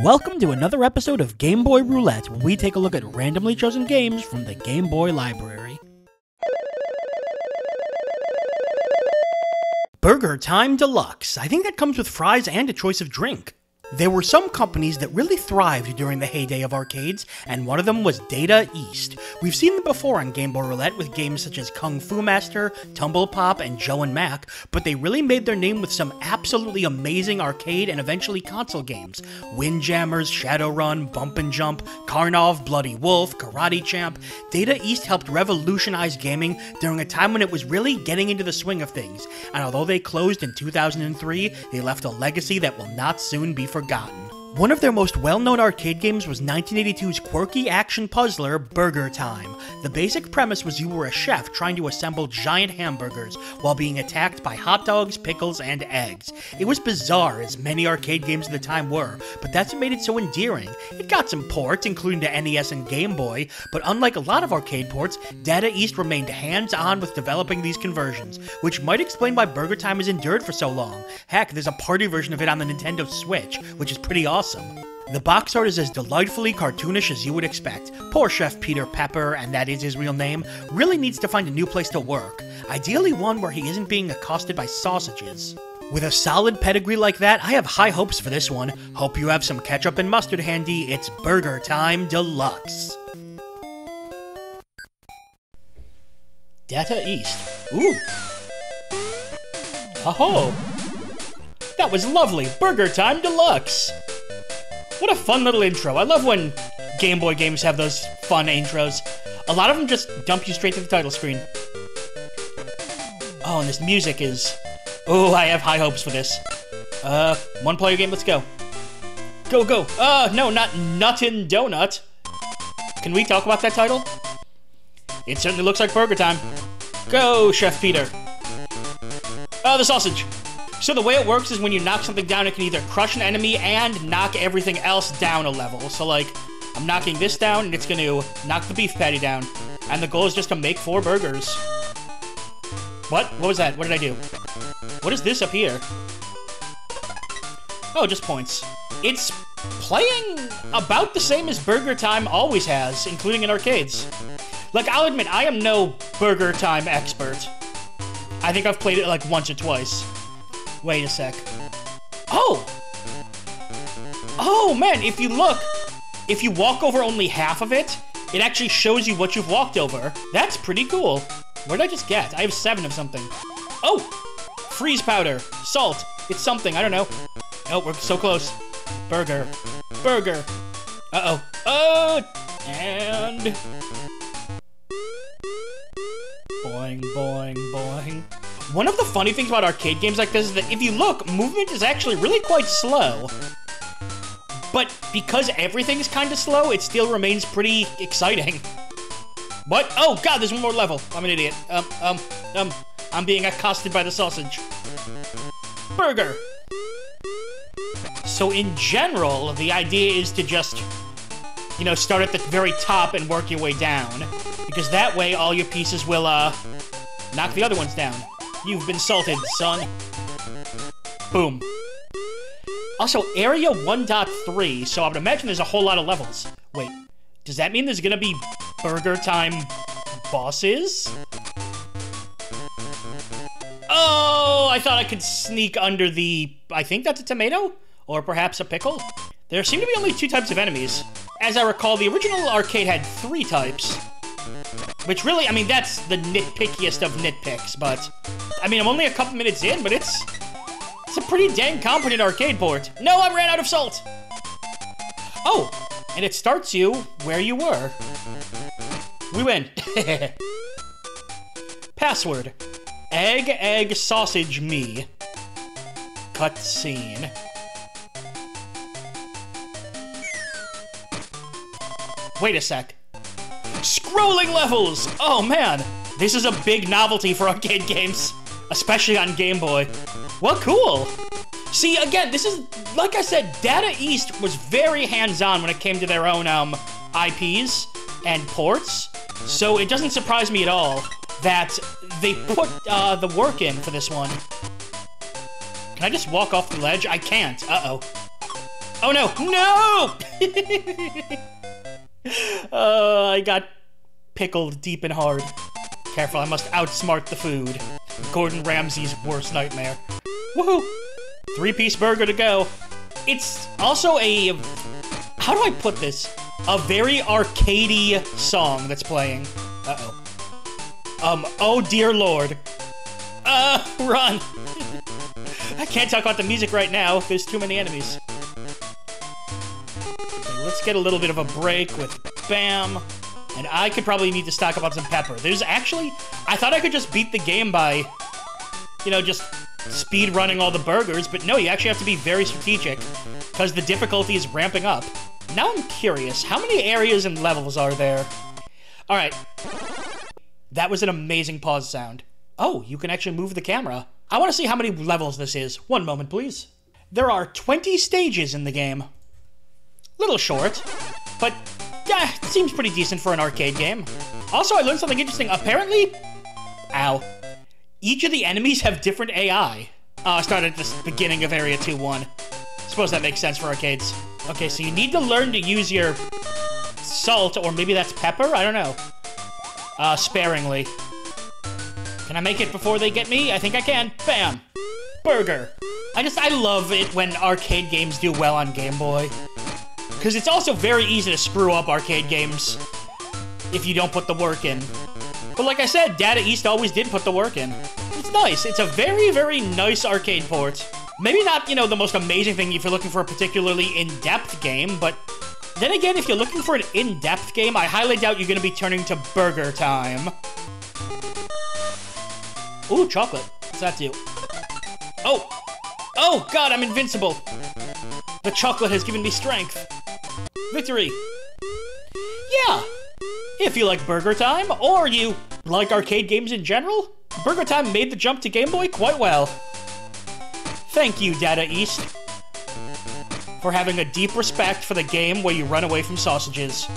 Welcome to another episode of Game Boy Roulette, where we take a look at randomly chosen games from the Game Boy library. BurgerTime Deluxe. I think that comes with fries and a choice of drink. There were some companies that really thrived during the heyday of arcades, and one of them was Data East. We've seen them before on Game Boy Roulette with games such as Kung Fu Master, Tumble Pop, and Joe and Mac, but they really made their name with some absolutely amazing arcade and eventually console games. Windjammers, Shadowrun, Bump and Jump, Karnov, Bloody Wolf, Karate Champ. Data East helped revolutionize gaming during a time when it was really getting into the swing of things, and although they closed in 2003, they left a legacy that will not soon be forgotten. One of their most well-known arcade games was 1982's quirky action puzzler, Burger Time. The basic premise was you were a chef trying to assemble giant hamburgers while being attacked by hot dogs, pickles, and eggs. It was bizarre, as many arcade games at the time were, but that's what made it so endearing. It got some ports, including to NES and Game Boy, but unlike a lot of arcade ports, Data East remained hands-on with developing these conversions, which might explain why Burger Time has endured for so long. Heck, there's a party version of it on the Nintendo Switch, which is pretty awesome. The box art is as delightfully cartoonish as you would expect. Poor Chef Peter Pepper, and that is his real name, really needs to find a new place to work. Ideally one where he isn't being accosted by sausages. With a solid pedigree like that, I have high hopes for this one. Hope you have some ketchup and mustard handy. It's BurgerTime Deluxe. Data East. Ooh. Aho. That was lovely. BurgerTime Deluxe. What a fun little intro. I love when Game Boy games have those fun intros. A lot of them just dump you straight to the title screen. Oh, and this music is... Oh, I have high hopes for this. One player game, let's go. Go, go. No, not Nuttin' Donut. Can we talk about that title? It certainly looks like Burger Time. Go, Chef Peter. Oh, the sausage. So the way it works is when you knock something down, it can either crush an enemy and knock everything else down a level. So like, I'm knocking this down, and it's going to knock the beef patty down. And the goal is just to make 4 burgers. What? What was that? What did I do? What is this up here? Oh, just points. It's playing about the same as Burger Time always has, including in arcades. Like, I'll admit, I am no Burger Time expert. I think I've played it like once or twice. Wait a sec. Oh! Oh, man, if you look, if you walk over only half of it, it actually shows you what you've walked over. That's pretty cool. What did I just get? I have 7 of something. Oh! Freeze powder. Salt. It's something. I don't know. Oh, we're so close. Burger. Burger. Uh-oh. Oh! And... Boing, boing, boing. One of the funny things about arcade games like this is that if you look, movement is actually really quite slow. But because everything's kind of slow, it still remains pretty exciting. What? Oh god, there's one more level. I'm an idiot. I'm being accosted by the sausage. Burger! So in general, the idea is to just, you know, start at the very top and work your way down. Because that way, all your pieces will, knock the other ones down. You've been salted, son. Boom. Also, Area 1.3, so I would imagine there's a whole lot of levels. Wait, does that mean there's gonna be Burger Time bosses? Oh, I thought I could sneak under the... I think that's a tomato? Or perhaps a pickle? There seem to be only 2 types of enemies. As I recall, the original arcade had 3 types. Which really, I mean, that's the nitpickiest of nitpicks, but... I mean, I'm only a couple minutes in, but it's a pretty dang competent arcade port. No, I ran out of salt! Oh, and it starts you where you were. We win. Password. Egg, sausage, me. Cutscene. Wait a sec. Scrolling levels! Oh man, this is a big novelty for arcade games, especially on Game Boy. Well, cool. See, again, this is, like I said, Data East was very hands-on when it came to their own IPs and ports, so it doesn't surprise me at all that they put the work in for this one. Can I just walk off the ledge? I can't. Uh-oh. Oh no, no! I got pickled deep and hard. Careful, I must outsmart the food. Gordon Ramsay's worst nightmare. Woohoo! 3-piece burger to go. It's also a... how do I put this? A very arcadey song that's playing. Uh-oh. Oh dear lord. Run! I can't talk about the music right now. There's too many enemies. Okay, let's get a little bit of a break with Bam. And I could probably need to stock up on some pepper. There's actually... I thought I could just beat the game by, you know, just speed running all the burgers, but no, you actually have to be very strategic, because the difficulty is ramping up. Now I'm curious, how many areas and levels are there? Alright. That was an amazing pause sound. Oh, you can actually move the camera. I want to see how many levels this is. One moment, please. There are 20 stages in the game. Little short, but yeah, it seems pretty decent for an arcade game. Also, I learned something interesting. Apparently, ow, each of the enemies have different AI. I started at the beginning of Area 2-1. Suppose that makes sense for arcades. Okay, so you need to learn to use your salt, or maybe that's pepper? I don't know. Sparingly. Can I make it before they get me? I think I can. Bam! Burger. I love it when arcade games do well on Game Boy. Because it's also very easy to screw up arcade games if you don't put the work in. But like I said, Data East always did put the work in. It's nice. It's a very, very nice arcade port. Maybe not, you know, the most amazing thing if you're looking for a particularly in-depth game, but then again, if you're looking for an in-depth game, I highly doubt you're going to be turning to BurgerTime. Ooh, chocolate. What's that do? Oh! Oh, God, I'm invincible! The chocolate has given me strength. Victory! Yeah! If you like BurgerTime, or you like arcade games in general, BurgerTime made the jump to Game Boy quite well. Thank you, Data East, for having a deep respect for the game where you run away from sausages.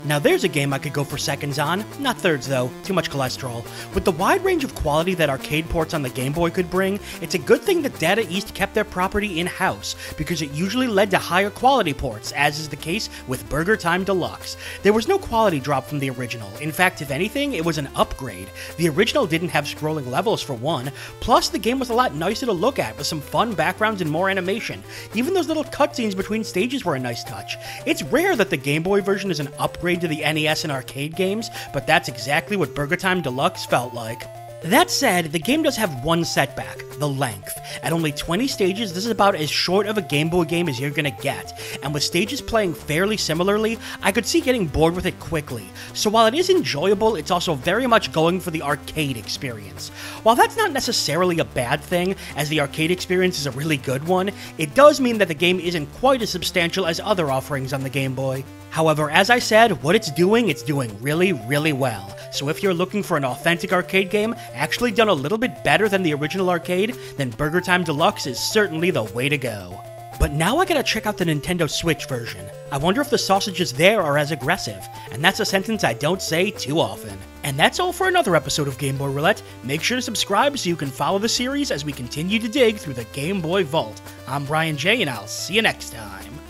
Now there's a game I could go for seconds on, not thirds though, too much cholesterol. With the wide range of quality that arcade ports on the Game Boy could bring, it's a good thing that Data East kept their property in-house, because it usually led to higher quality ports, as is the case with BurgerTime Deluxe. There was no quality drop from the original. In fact, if anything, it was an upgrade. The original didn't have scrolling levels for one, plus the game was a lot nicer to look at, with some fun backgrounds and more animation. Even those little cutscenes between stages were a nice touch. It's rare that the Game Boy version is an upgrade to the NES and arcade games, but that's exactly what BurgerTime Deluxe felt like. That said, the game does have one setback, the length. At only 20 stages, this is about as short of a Game Boy game as you're gonna get, and with stages playing fairly similarly, I could see getting bored with it quickly. So while it is enjoyable, it's also very much going for the arcade experience. While that's not necessarily a bad thing, as the arcade experience is a really good one, it does mean that the game isn't quite as substantial as other offerings on the Game Boy. However, as I said, what it's doing really, really well. So if you're looking for an authentic arcade game, actually done a little bit better than the original arcade, then BurgerTime Deluxe is certainly the way to go. But now I gotta check out the Nintendo Switch version. I wonder if the sausages there are as aggressive, and that's a sentence I don't say too often. And that's all for another episode of Game Boy Roulette. Make sure to subscribe so you can follow the series as we continue to dig through the Game Boy vault. I'm BrianJ, and I'll see you next time.